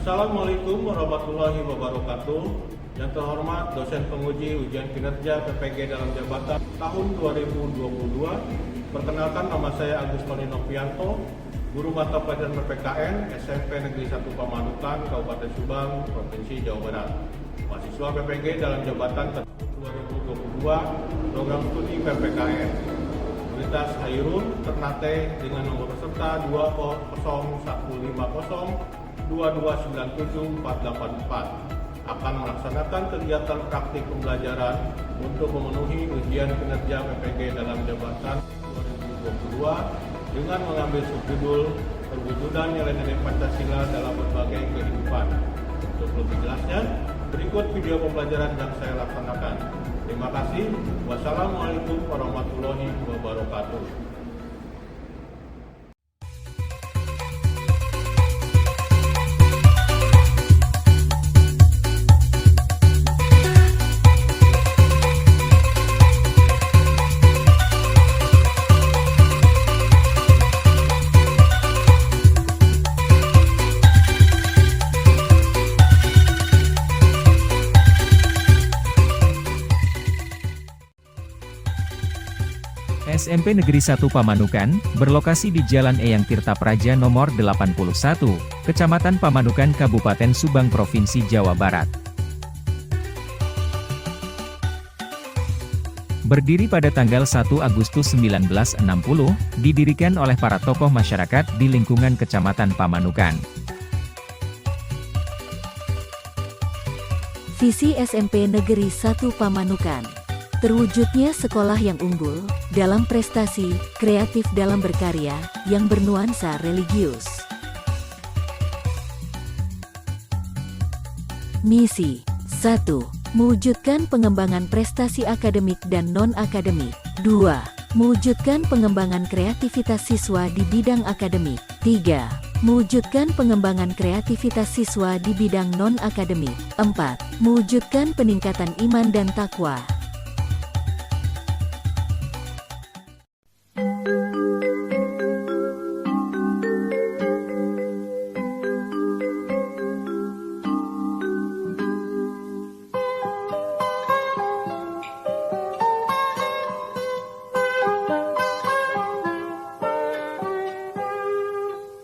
Assalamualaikum warahmatullahi wabarakatuh. Yang terhormat dosen penguji ujian kinerja PPG dalam jabatan tahun 2022. Perkenalkan, nama saya Agus Tony Novianto, guru mata pelajaran PPKN SMP Negeri 1 Pamanukan, Kabupaten Subang, Provinsi Jawa Barat. Mahasiswa PPG dalam jabatan tahun 2022, program studi PPKN. Universitas Hairun Ternate dengan nomor peserta 20150229744 akan melaksanakan kegiatan praktik pembelajaran untuk memenuhi ujian kinerja PPG dalam jabatan 2022 dengan mengambil subjudul perwujudan nilai-nilai Pancasila dalam berbagai kehidupan. Untuk lebih jelasnya, berikut video pembelajaran yang saya laksanakan. Terima kasih. Wassalamualaikum warahmatullahi wabarakatuh. SMP Negeri 1 Pamanukan, berlokasi di Jalan Eyang Tirta Praja nomor 81, Kecamatan Pamanukan, Kabupaten Subang, Provinsi Jawa Barat. Berdiri pada tanggal 1 Agustus 1960, didirikan oleh para tokoh masyarakat di lingkungan Kecamatan Pamanukan. Visi SMP Negeri 1 Pamanukan. Terwujudnya sekolah yang unggul, dalam prestasi, kreatif dalam berkarya, yang bernuansa religius. Misi 1. Mewujudkan pengembangan prestasi akademik dan non-akademik. 2. Mewujudkan pengembangan kreativitas siswa di bidang akademik. 3. Mewujudkan pengembangan kreativitas siswa di bidang non-akademik. 4. Mewujudkan peningkatan iman dan takwa.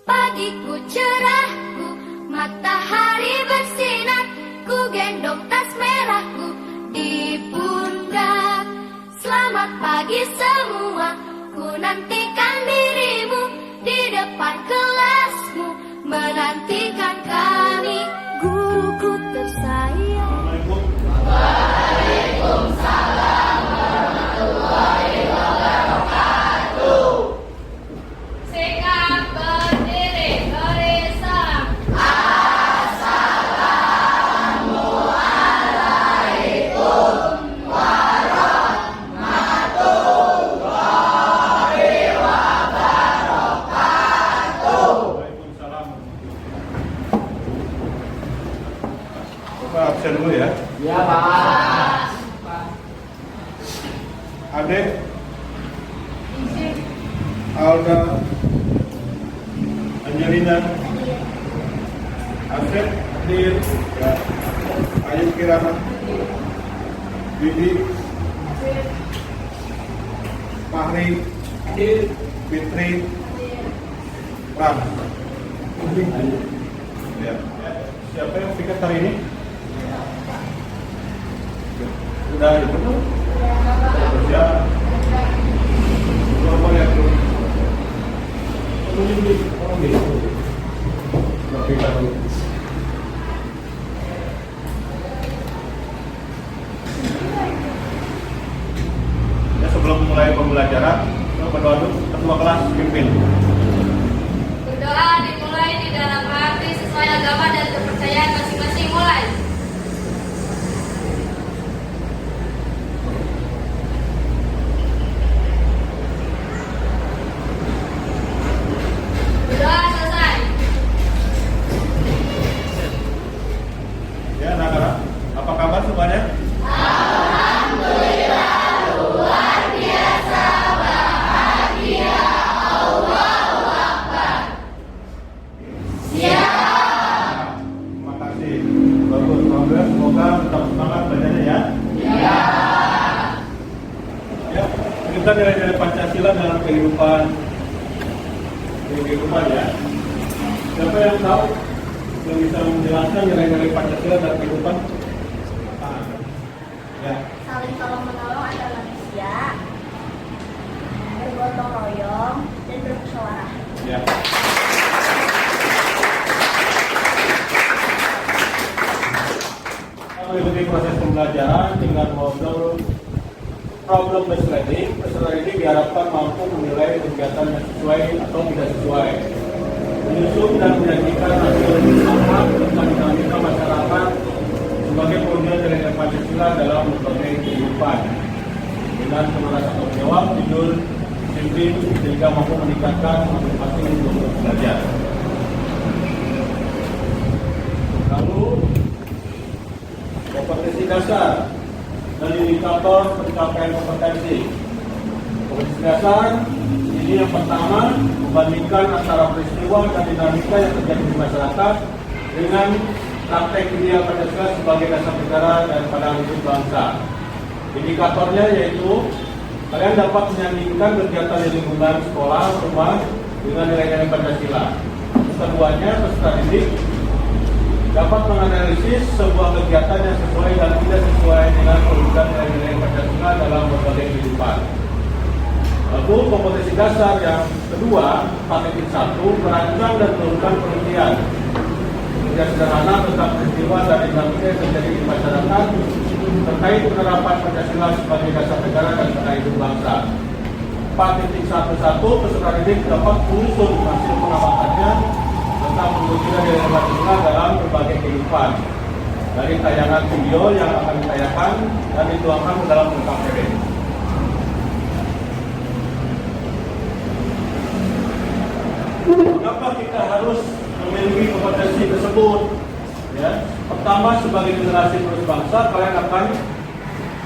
Pagiku cerahku, matahari bersinar, ku gendong tas merahku di pundak. Selamat pagi semua, ku nantikan dirimu di depan kelasmu, menantikan kami, guruku tersayang. Waalaikumsalam warahmatullahi wabarakatuh. Sikap berdiri, beri salam. Waalaikumsalam. Bapak absen dulu ya. Ya Pak. Adek Alda Angelina Asep Dir ya. Ayu Kirana Bibi Fahri Fitri Ram ya. Siapa yang piket hari ini? Sudah dipenuh? Ya. Berapa ya tuh? Ya, sebelum mulai pembelajaran, berdoa dulu, ketua kelas pimpin. Berdoa dimulai di dalam hati sesuai agama dan kepercayaan masing-masing. Mulai. Berdoa selesai. Ya, anak-anak, apa kabar semuanya? Alhamdulillah, luar biasa bahagia. Allahu Akbar. Siap. mewujudkan nilai-nilai Pancasila dalam kehidupan ya. Siapa yang tahu yang bisa menjelaskan nilai-nilai Pancasila dalam kehidupan? Ya. Saling tolong menolong antar manusia, bergotong royong, dan bermusyawarah. Ya. Mengikuti proses pembelajaran dengan modul problem based learning, peserta didik diharapkan mampu menilai kegiatan yang sesuai atau tidak sesuai, menyusun dan menyajikan hasil riset tentang dinamika masyarakat sebagai perwujudan nilai Pancasila dalam berbagai kehidupan dengan menolak atau menjawab judul disiplin sehingga mampu meningkatkan motivasi untuk belajar. Lalu kompetensi dasar dan indikator pencapaian kompetensi. Kompetensi dasar ini yang pertama membandingkan antara peristiwa dan dinamika yang terjadi di masyarakat dengan praktek ideal Pancasila sebagai dasar negara dan pandangan hidup bangsa. Indikatornya yaitu kalian dapat menyandingkan kegiatan di lingkungan sekolah, rumah dengan nilai-nilai Pancasila. Keduanya, peserta didik dapat menganalisis sebuah kegiatan yang sesuai dan tidak sesuai dengan perwujudan nilai-nilai Pancasila dalam berbagai kehidupan. Lalu kompetensi dasar yang kedua, 4.1, merancang dan menurunkan penelitian kerja sederhana tentang peristiwa dan dinamika yang terjadi di masyarakat terkait penerapan Pancasila sebagai dasar negara dan pandangan hidup bangsa. 4.11, peserta didik dapat menyusun hasil pengamatannya tentang perwujudan nilai Pancasila dalam berbagai kehidupan dari tayangan video yang akan ditayangkan dan dituangkan ke dalam KPD. Mengapa kita harus memiliki kompetensi tersebut? Ya, pertama, sebagai generasi penerus bangsa, kalian akan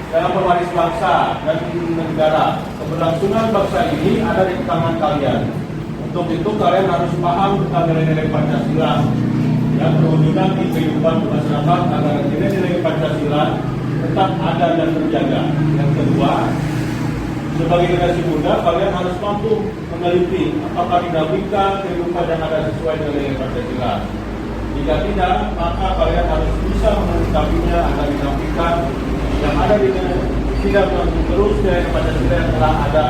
dalam pewaris bangsa dan negara. Keberlangsungan bangsa ini ada di tangan kalian. Untuk itu kalian harus paham tentang nilai-nilai Pancasila yang berwujudan di kehidupan masyarakat agar nilai-nilai Pancasila tetap ada dan terjaga. Yang kedua, sebagai generasi muda kalian harus mampu meneliti apakah dinamika kehidupan yang ada sesuai dengan nilai Pancasila. Jika tidak, maka kalian harus bisa menyikapinya agar dinamika yang ada di tidak terus nilai Pancasila yang telah ada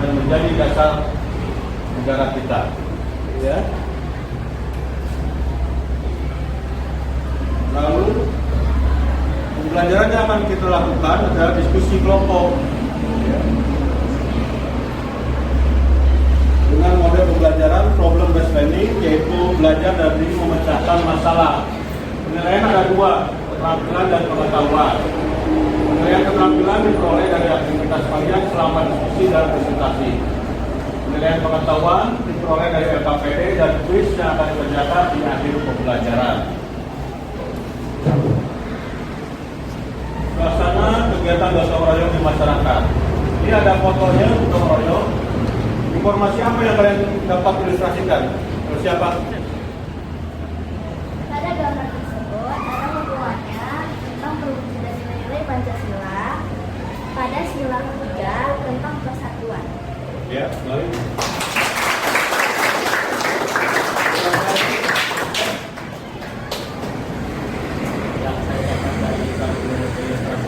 dan menjadi dasar negara kita, ya. Lalu pembelajaran yang akan kita lakukan adalah diskusi kelompok, ya. Dengan model pembelajaran problem based learning, yaitu belajar dari memecahkan masalah. Penilaian ada dua, keterampilan dan pengetahuan. Penilaian keterampilan diperoleh dari aktivitas kalian selama diskusi dan presentasi. Penilaian pengetahuan diperoleh dari LKPD dan kuis yang akan dikerjakan di akhir pembelajaran. Suasana kegiatan gotong royong di masyarakat. Ini ada fotonya gotong royong. Informasi apa yang kalian dapat ilustrasikan? Siapa? Pada gambar tersebut ada hubungannya tentang perwujudan nilai Pancasila pada sila ketiga tentang persatuan. Ya, lalu. Yang saya dapat dari ilustrasi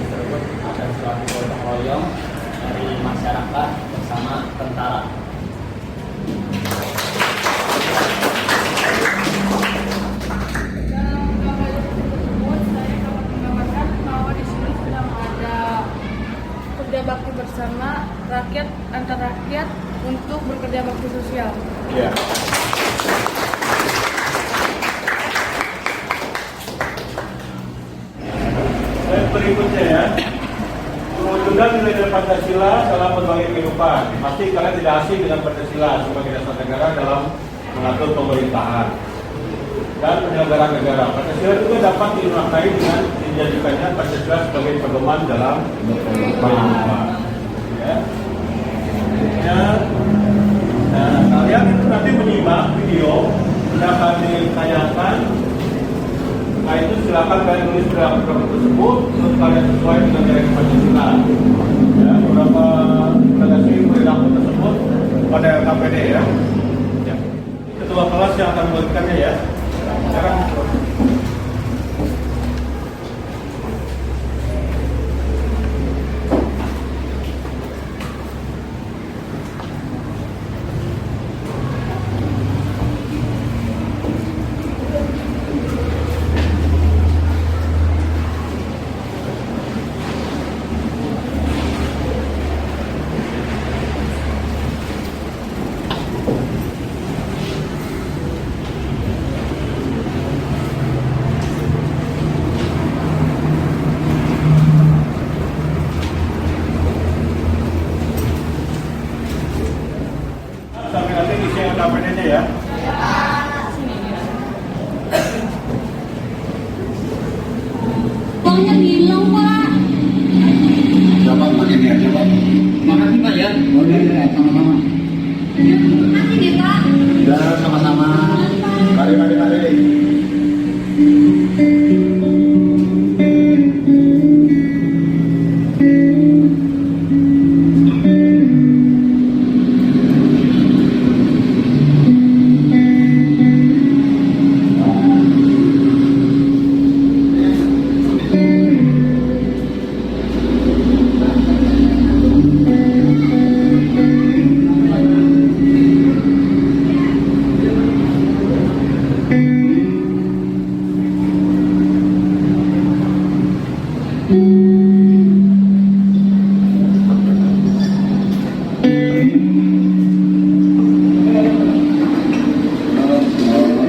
tersebut ada suatu gotong royong dari masyarakat bersama tentara. Dalam gambar tersebut saya dapat menggambarkan bahwa di sini sedang ada kerja bakti bersama rakyat antar rakyat untuk bekerja bakti sosial. Ya. Dan berikutnya ya, perwujudan nilai Pancasila dalam berbagai kehidupan. Pasti kalian tidak asing dengan Pancasila sebagai dasar negara dalam mengatur pemerintahan dan penyelenggaraan negara. Pancasila juga dapat dimaknai dengan dijadikannya Pancasila sebagai pedoman dalam berkehidupan. Ya. Nah, kalian itu nanti menyimak video yang akan ditayangkan. Nah itu silakan kalian tulis berapa tersebut untuk kalian sesuai dengan nilai Pancasila. Ya, beberapa redaksi yang akan memberikannya ya. Sekarang sampai nanti isi LKPD-nya ya. Uangnya hilang, Pak. Dapat pakai ini aja, Pak. Makasih Pak ya. Oh iya, sama-sama. Makasih deh, Pak. Ya, sama-sama. Mari, mari, mari.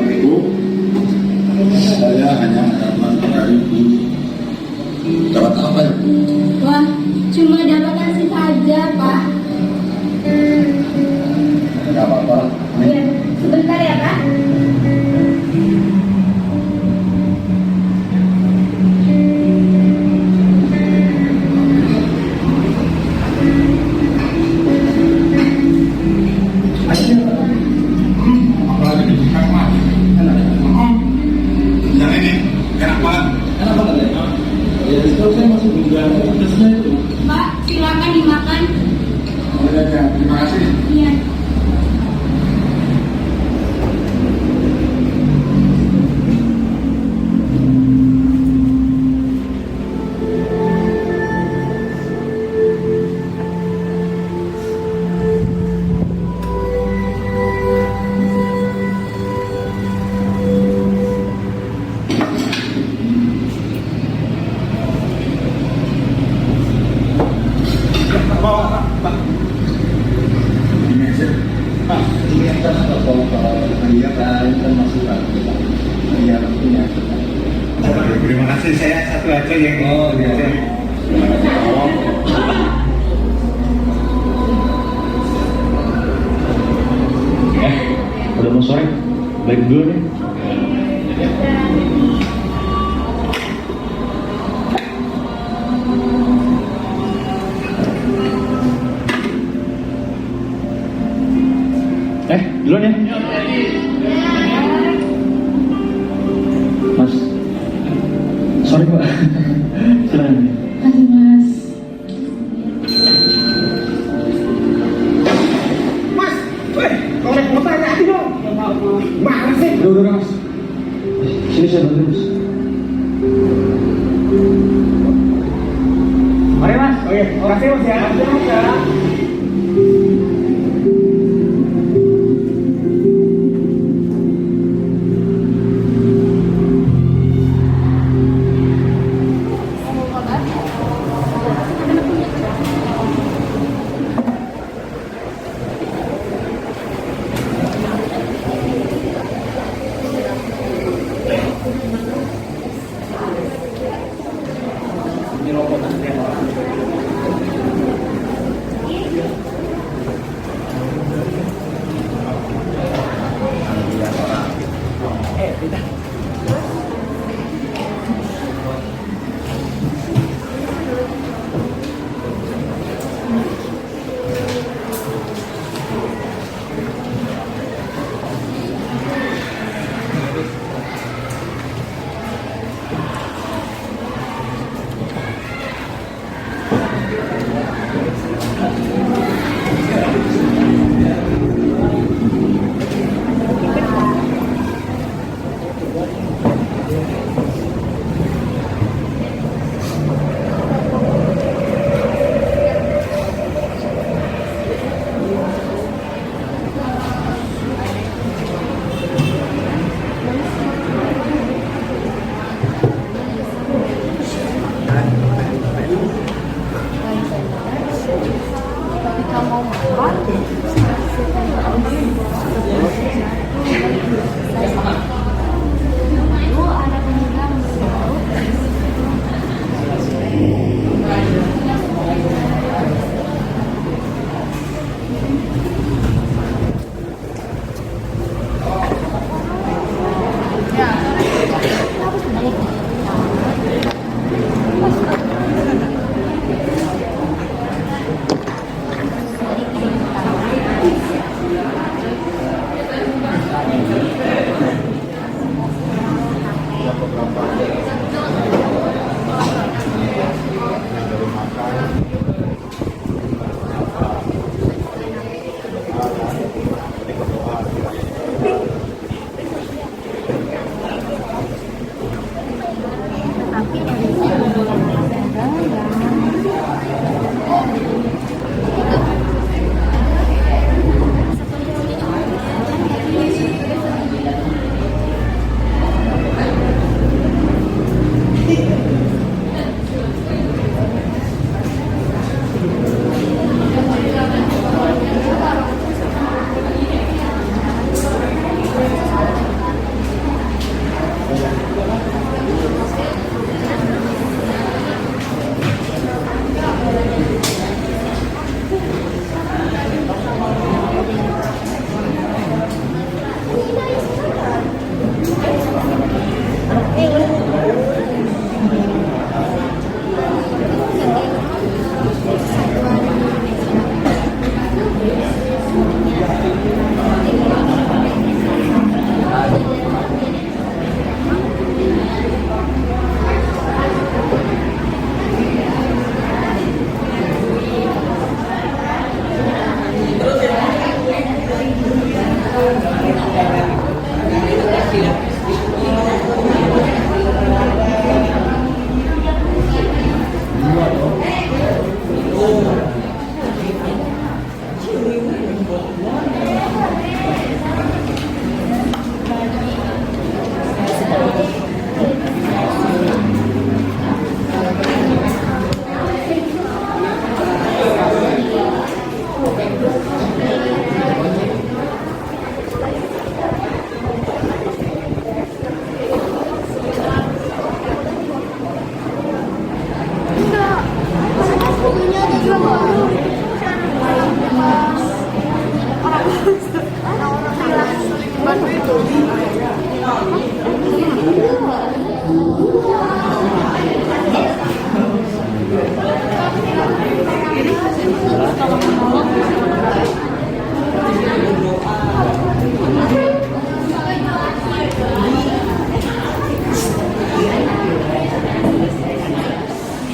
Ibu, saya hanya mendapatkan dari Ibu. Dapat apa ya, Bu? Wah, cuma dapat nasi saja, Pak. Tidak apa-apa. Iya, sebentar ya, Pak. Apalagi di kamar. Yang ini enak banget. Enak banget ya. Ya, sekarang saya masih juga pedasnya itu. Pak, silakan dimakan. Oh, ya, terima kasih. Iya. Ini aja. Pak, ini kan kalau dia kan masih lagi. Iya, punya. Terima kasih, saya satu aja yang Oh, iya. Udah mau sore, balik dulu nih. Duluan ya. Mas, sorry Pak. Silakan. Kasih Mas. Mas, kalau naik motor hati dong. Mana sih? Udah, Mas. Sini saya bantu Mas. Mari, Mas. Oke, makasih Mas ya. Ini rokok nanti.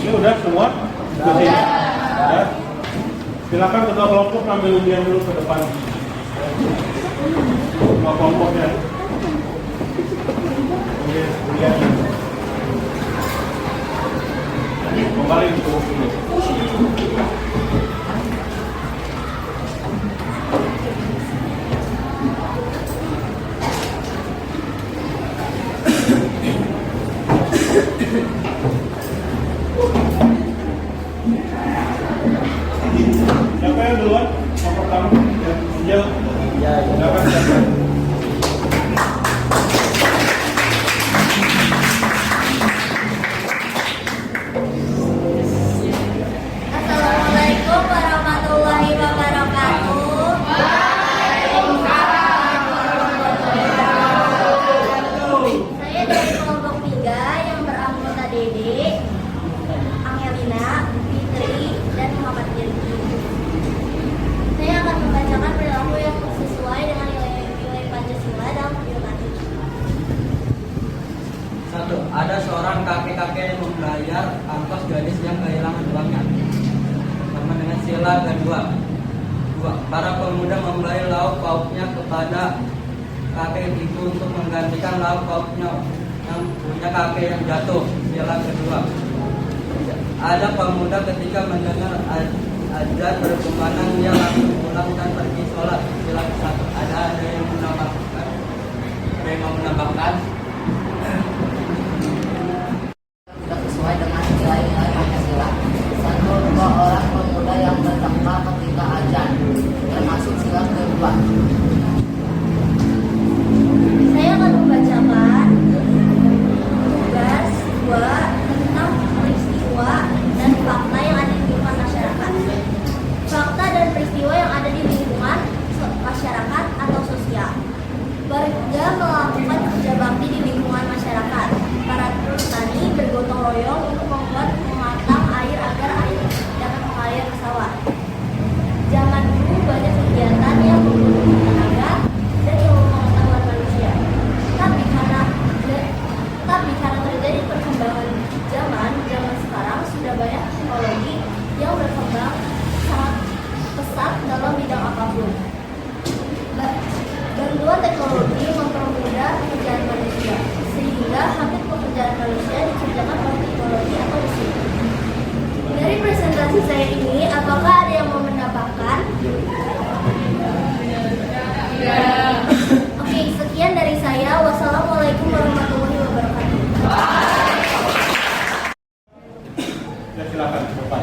Ini udah semua diskusinya? Ya. Silakan ketua kelompok ambil undian dulu ke depan. Ketua kelompoknya. Undian. Kembali ke sini. Siapa yang duluan? Yang pertama? Ya. Silakan siapa? Assalamualaikum warahmatullahi wabarakatuh. Saya dari kelompok 3 yang beranggota Dede, Angelina, Fitri, dan Muhammad Irki. Saya akan membacakan perilaku yang sesuai dengan nilai-nilai Pancasila dalam video nanti. 1. Ada seorang kakek-kakek yang membayar ongkos gadis yang kehilangan uangnya. Sama dengan sila kedua. 2. Para pemuda membayar lauk pauknya kepada kakek itu untuk menggantikan lauk pauknya yang punya kakek yang jatuh. Sila kedua. Ada pemuda ketika mendengar azan berkumandang dia langsung pulang dan pergi sholat. Sila 1. Ada yang menambahkan? Ada yang mau menambahkan? Tidak sesuai dengan nilai-nilai Pancasila. 1. Dua orang pemuda yang bertengkar ketika azan, termasuk sila kedua. Saya akan membacakan tugas 2 tentang peristiwa dan fakta yang ada di lingkungan masyarakat. Fakta dan peristiwa yang ada di lingkungan masyarakat atau sosial. Warga melakukan kerja bakti di teknologi yang berkembang sangat pesat dalam bidang apapun. Bantuan teknologi mempermudah pekerjaan manusia, sehingga hampir pekerjaan manusia dikerjakan oleh teknologi atau mesin. Dari presentasi saya ini, apakah ada yang mau menambahkan? Oke, sekian dari saya. Wassalamualaikum warahmatullahi wabarakatuh. Ya, silakan Bapak.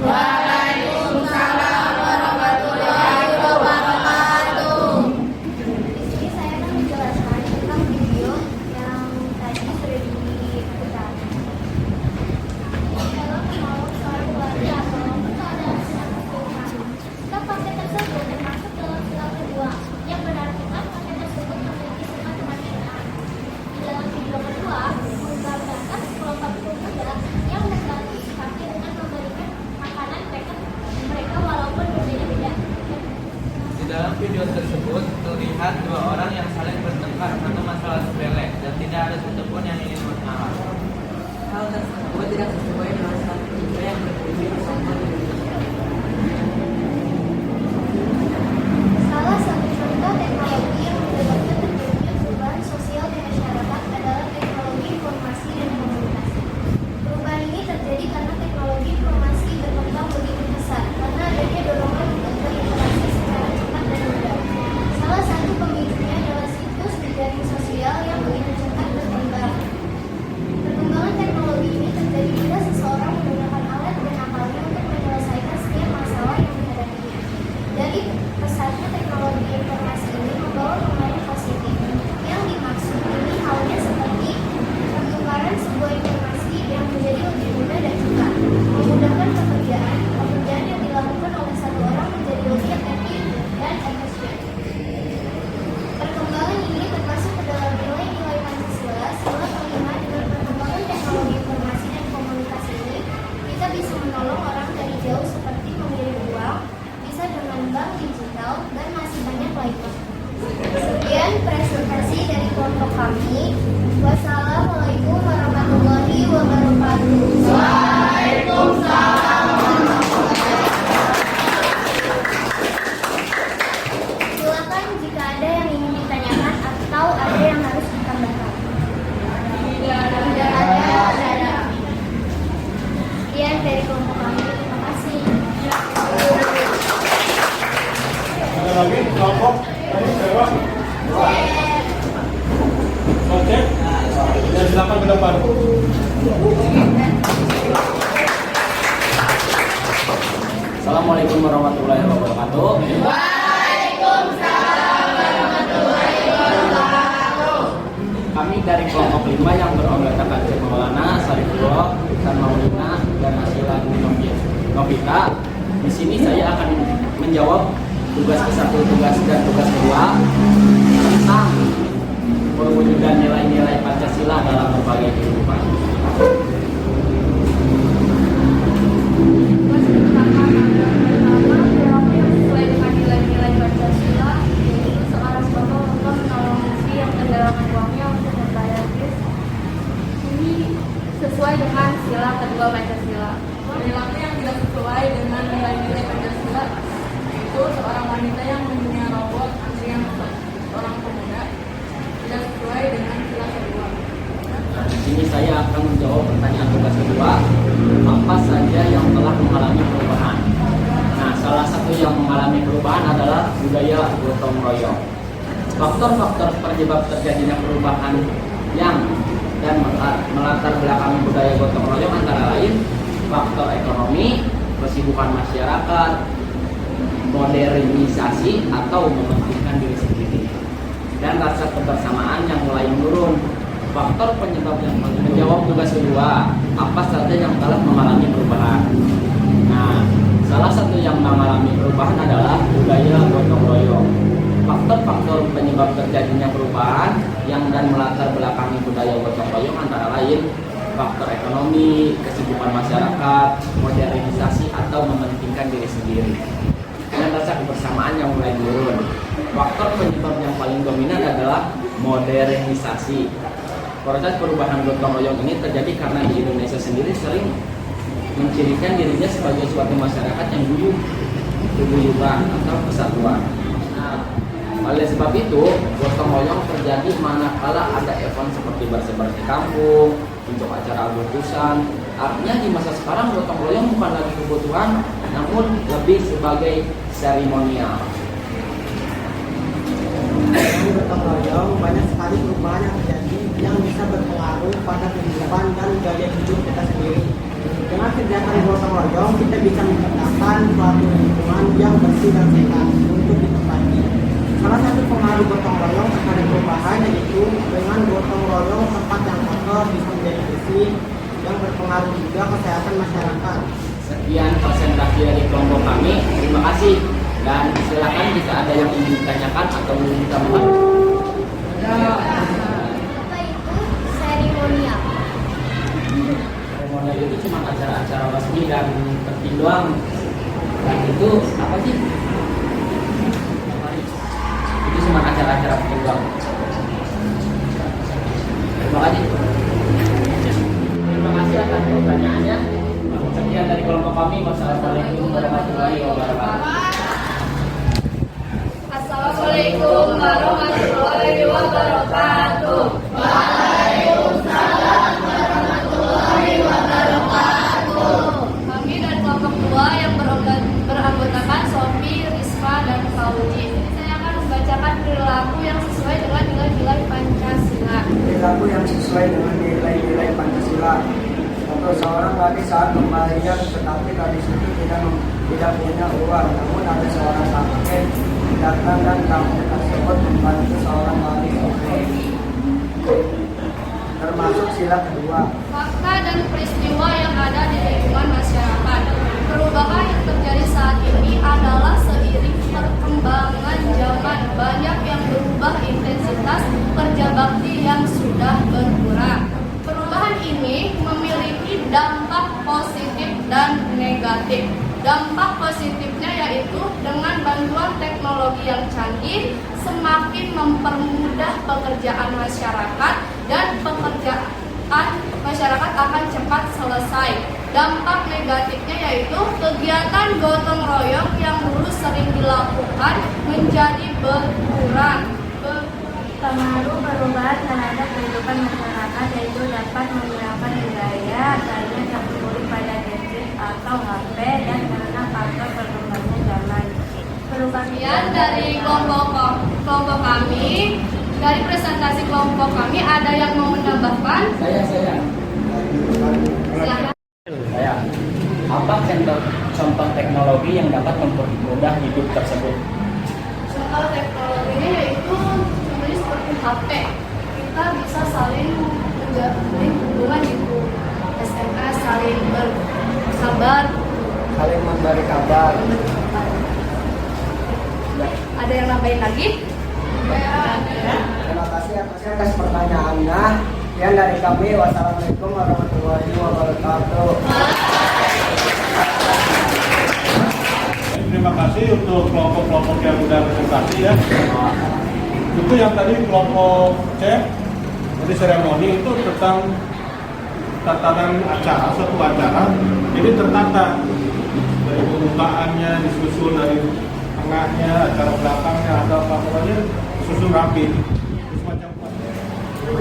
Waalaikumsalam warahmatullahi wabarakatuh. Di sini saya akan menjelaskan tentang video yang tadi sudah diputar. Dalam mau soal keluarga atau persaudaraan sesama, paket tersebut termasuk dalam sila kedua yang berartikan paket tersebut memiliki sifat kemanusiaan. Di dalam video kedua menggambarkan sekelompok pemuda yang membantu si kakek dengan memberikan makanan mereka walaupun berbeda-beda. Di dalam video tersebut terlihat dua orang yang saling bertengkar karena masalah sepele dan tidak ada satupun yang ingin mengalah. Hal tersebut tidak sesuai dengan satu juga yang berbeda bersama. Salah satu contoh teknologi yang menyebabkan terjadinya perubahan sosial di masyarakat adalah teknologi informasi dan komunikasi. Perubahan ini terjadi karena teknologi informasi berkembang begitu pesat karena adanya dorongan untuk berinteraksi secara cepat dan mudah. Salah satu pemicunya adalah situs di jaring sosial yang begitu cepat berkembang. Perkembangan teknologi ini terjadi bila seseorang menggunakan alat dan akalnya untuk menyelesaikan setiap masalah yang dihadapinya. Dari pesatnya teknologi informasi ini membawa pengaruh positif. Yang dimaksud ini halnya seperti pertukaran sebuah informasi yang menjadi lebih mudah dan cepat, memudahkan pekerjaan yang dilakukan oleh satu orang menjadi lebih efektif dan efisien. Perkembangan ini termasuk ke dalam nilai-nilai Pancasila. Sila kelima, dengan perkembangan teknologi informasi dan komunikasi ini, kita bisa menolong orang dari jauh seperti mengirim uang, bisa dengan bank digital, dan masih banyak lainnya. Sekian presentasi dari kelompok kami. Wassalamualaikum warahmatullahi wabarakatuh. Waalaikumsalam. Silakan jika ada yang ingin ditanyakan atau ada yang harus ditambahkan. Tidak ada. Sekian dari kelompok kami. Terima kasih. Ada lagi kelompok? Oke. Ya, silakan ke depan. Assalamualaikum warahmatullahi wabarakatuh. Kami dari kelompok 5 yang beranggotakan Cik Maulana, Sarifullah, Tan Maulina, dan Nasila Novita. Di sini saya akan menjawab tugas ke-1, tugas dan tugas kedua tentang perwujudan nilai-nilai Pancasila dalam berbagai kehidupan. Sesuai dengan nilai-nilai Pancasila, seorang bapak menolong istri yang kehilangan uangnya untuk membayar bis. Ini sesuai dengan sila kedua Pancasila. Perilaku yang tidak sesuai dengan nilai-nilai Pancasila yaitu seorang wanita yang punya robot antrian seorang pemuda tidak sesuai dengan sila kedua. Di sini saya akan menjawab pertanyaan tugas kedua, apa saja yang telah mengalami perubahan. Nah, salah satu yang mengalami perubahan adalah budaya gotong royong. Faktor-faktor penyebab terjadinya perubahan yang dan melatar belakangi budaya gotong royong antara lain faktor ekonomi, kesibukan masyarakat, modernisasi atau mementingkan diri sendiri, dan rasa kebersamaan yang mulai menurun. Faktor penyebab yang menjawab tugas kedua, apa saja yang telah mengalami perubahan. Nah, salah satu yang mengalami perubahan adalah budaya gotong royong. Faktor-faktor penyebab terjadinya perubahan yang dan melatar belakangi budaya gotong royong antara lain faktor ekonomi, kesibukan masyarakat, modernisasi atau mementingkan diri sendiri. dan rasa kebersamaan yang mulai menurun. Faktor penyebab yang paling dominan adalah modernisasi. Proses perubahan gotong royong ini terjadi karena di Indonesia sendiri sering mencirikan dirinya sebagai suatu masyarakat yang guyuban atau kesatuan. Nah, oleh sebab itu, gotong royong terjadi manakala ada event seperti bersih-bersih kampung, untuk acara Agustusan. Artinya di masa sekarang gotong royong bukan lagi kebutuhan, namun lebih sebagai seremonial. Dalam gotong royong banyak sekali perubahan yang terjadi yang bisa berpengaruh pada kehidupan dan gaya hidup kita sendiri. Dengan kegiatan gotong royong kita bisa menciptakan suatu lingkungan yang bersih dan sehat untuk ditempati. Salah satu pengaruh gotong royong terhadap perubahan yaitu dengan gotong royong tempat yang kotor bisa menjadi bersih yang berpengaruh juga kesehatan masyarakat. Sekian presentasi dari kelompok kami. Terima kasih. Dan silakan jika ada yang ingin ditanyakan atau ingin ditambahkan. Apa itu seremonial? Seremonial itu cuma acara-acara resmi dan penting doang. Dan itu apa sih? Itu cuma acara-acara penting doang. Terima kasih. Terima kasih atas pertanyaannya. Sekian dari kelompok kami. Wassalamualaikum warahmatullahi wabarakatuh. Assalamualaikum warahmatullahi wabarakatuh. Waalaikumsalam warahmatullahi wabarakatuh. Kami dari kelompok 2 yang beranggotakan Sofi, Risma, dan Fauzi. Saya akan membacakan perilaku yang sesuai dengan nilai-nilai Pancasila. Perilaku yang sesuai dengan nilai-nilai Pancasila. Untuk seorang gadis saat kembalian tetapi gadis itu tidak punya uang, namun ada seorang kakek datang dan kakek tersebut membantu seorang gadis termasuk sila kedua. Fakta dan peristiwa yang ada di lingkungan masyarakat. Perubahan yang terjadi saat ini adalah seiring perkembangan zaman. Banyak yang berubah intensitas kerja bakti yang sudah berkurang. Perubahan ini memiliki dampak positif dan negatif. Dampak positifnya yaitu dengan bantuan teknologi yang canggih semakin mempermudah pekerjaan masyarakat dan pekerjaan masyarakat akan cepat selesai. Dampak negatifnya yaitu kegiatan gotong royong yang dulu sering dilakukan menjadi berkurang. Pengaruh perubahan terhadap kehidupan masyarakat yaitu dapat menghilangkan budaya karena terhubung pada gadget atau HP dan karena faktor perkembangan zaman. Perubahan dari kelompok kami, dari presentasi kelompok kami ada yang mau menambahkan? Saya. Apa contoh teknologi yang dapat mempermudah hidup tersebut? Contoh teknologinya yaitu contohnya seperti HP. Kita bisa saling menjalin hubungan itu, SMS, saling bersabar, Saling memberi kabar. Ada yang nambahin lagi? Terima kasih atas pertanyaannya. Sekian dari kami. Wassalamualaikum warahmatullahi wabarakatuh. Terima kasih untuk kelompok-kelompok yang sudah presentasi ya. Itu yang tadi kelompok C, jadi seremoni itu tentang tatanan acara, suatu acara. Jadi tertata dari pembukaannya, disusun dari tengahnya, acara belakangnya, ada apa pokoknya disusun rapi. Semacam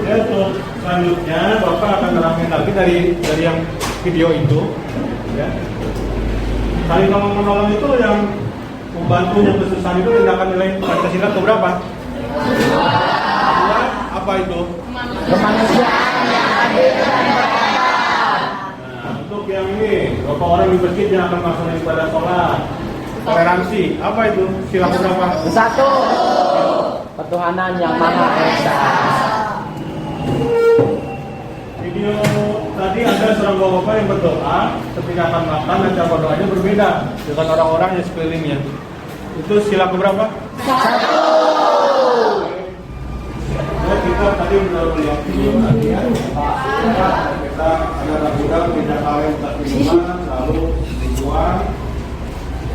ya, untuk selanjutnya Bapak akan nerangin lagi dari yang video itu ya. Saling tolong menolong itu yang membantu yang kesusahan itu tindakan nilai Pancasila keberapa? Apa itu? Kemanusiaan yang adil dan beradab. Nah, untuk yang ini, berapa orang di masjid yang akan melaksanakan ibadah sholat? Toleransi, apa itu? Sila keberapa? 1. Ketuhanan yang Maha Esa. Video tadi ada seorang bapak yang berdoa ketika akan makan dan cara berdoanya berbeda dengan orang-orang yang sekelilingnya. Itu sila keberapa? 1. Ya, kita tadi sudah melihat video tadi ya. Kita ada ragunan tidak kalian tak minuman, lalu dibuang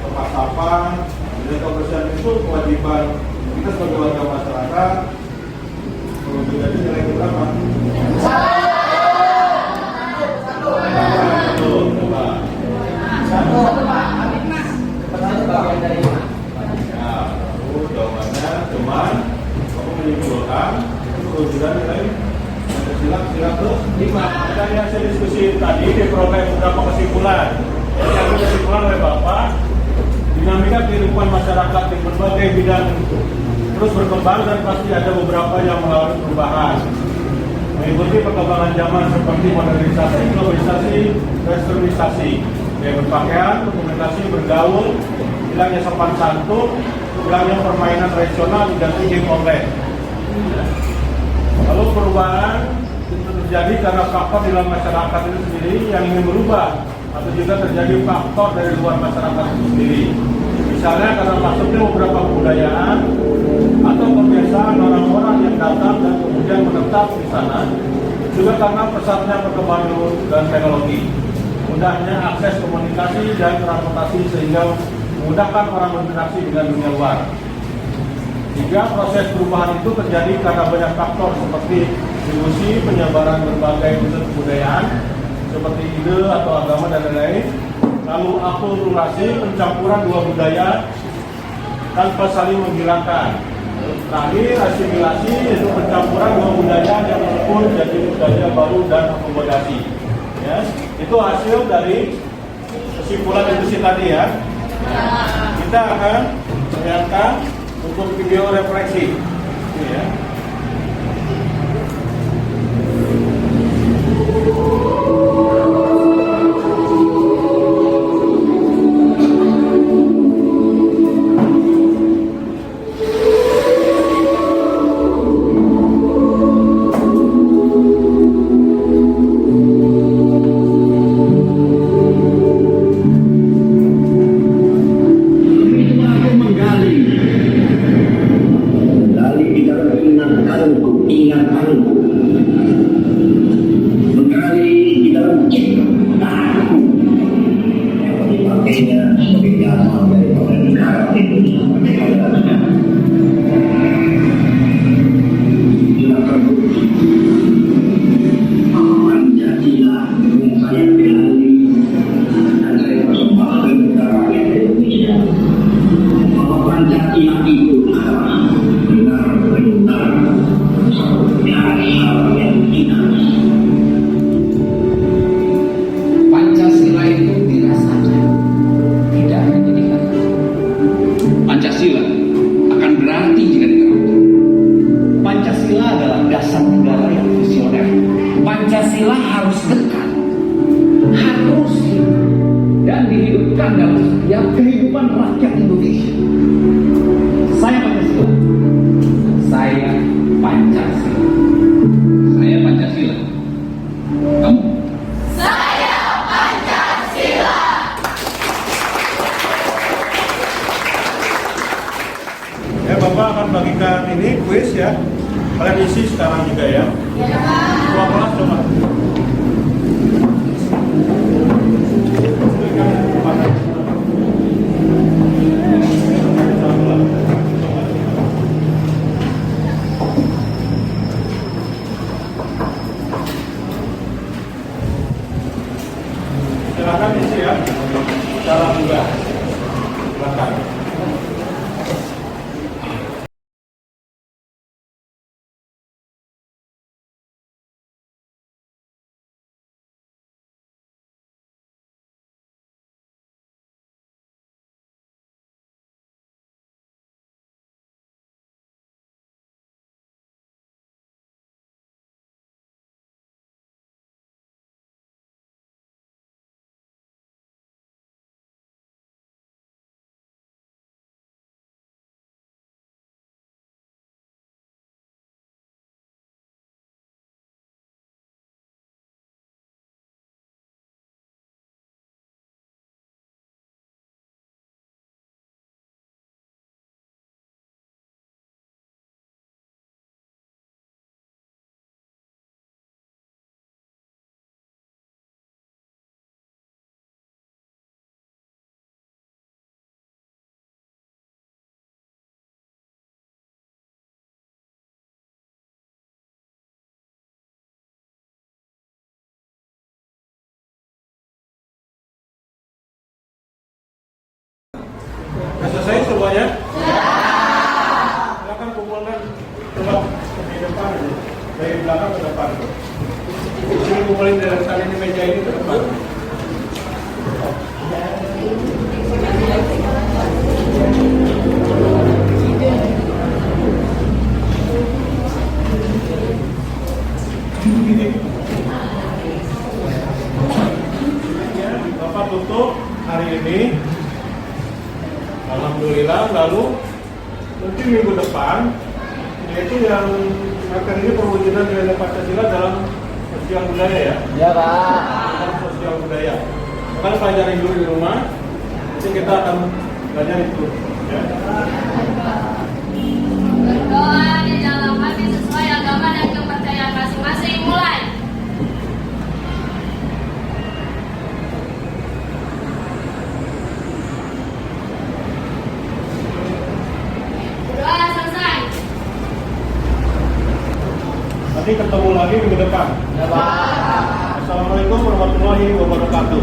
tempat sampah, Dan kebersihan itu kewajiban kita sebagai warga masyarakat. Jadi nilai berapa? Cuman aku menyimpulkan kewajiban nilai sila ke 5. Dan yang saya diskusi tadi di program beberapa kesimpulan. Yang kesimpulan oleh Bapak, dinamika kehidupan masyarakat di berbagai bidang terus berkembang dan pasti ada beberapa yang mengalami perubahan. Mengikuti perkembangan zaman seperti modernisasi, globalisasi, restrukturisasi, gaya berpakaian, berkomunikasi, bergaul, hilangnya sopan santun, hilangnya permainan tradisional diganti game online. Lalu perubahan itu terjadi karena faktor di dalam masyarakat itu sendiri yang ingin berubah, atau juga terjadi faktor dari luar masyarakat itu sendiri. Misalnya karena masuknya beberapa kebudayaan atau kebiasaan orang-orang yang datang dan kemudian menetap di sana, juga karena pesatnya perkembangan dan teknologi, mudahnya akses komunikasi dan transportasi sehingga memudahkan orang berinteraksi dengan dunia luar. Jika proses perubahan itu terjadi karena banyak faktor seperti distribusi, penyebaran berbagai unsur kebudayaan seperti ide atau agama dan lain-lain, lalu akulturasi, pencampuran dua budaya tanpa saling menghilangkan. Terakhir, asimilasi, yaitu pencampuran dua budaya yang disebut jadi budaya baru dan akomodasi. Ya, itu hasil dari kesimpulan diskusi tadi ya. Kita akan perlihatkan untuk video refleksi. Ini ya. Pancasila harus dekat, harus dan dihidupkan dalam setiap kehidupan rakyat Indonesia. Saya Pancasila. Saya Pancasila. Saya Pancasila. Kamu? Saya Pancasila. Ya, Bapak akan bagikan ini kuis ya. Kalian isi sekarang juga ya. Ya, Pak. Dua kelas coba. Silakan isi ya. Cara juga. Silakan. Dari belakang ke depan. Ini kumpulin dari sana ini meja ini ke depan. Bapak tutup hari ini. Alhamdulillah. Lalu nanti minggu depan, yaitu yang akan ini perwujudan nilai Pancasila dalam sosial budaya ya. Ya Pak. Dalam sosial budaya. Makanya pelajarin dulu di rumah. Nanti kita akan belajar itu. Ya. Berdoa di dalam hati sesuai agama dan kepercayaan masing-masing. Mulai. Berdoa selesai. Nanti ketemu lagi minggu depan. Ya Pak. Assalamualaikum warahmatullahi wabarakatuh.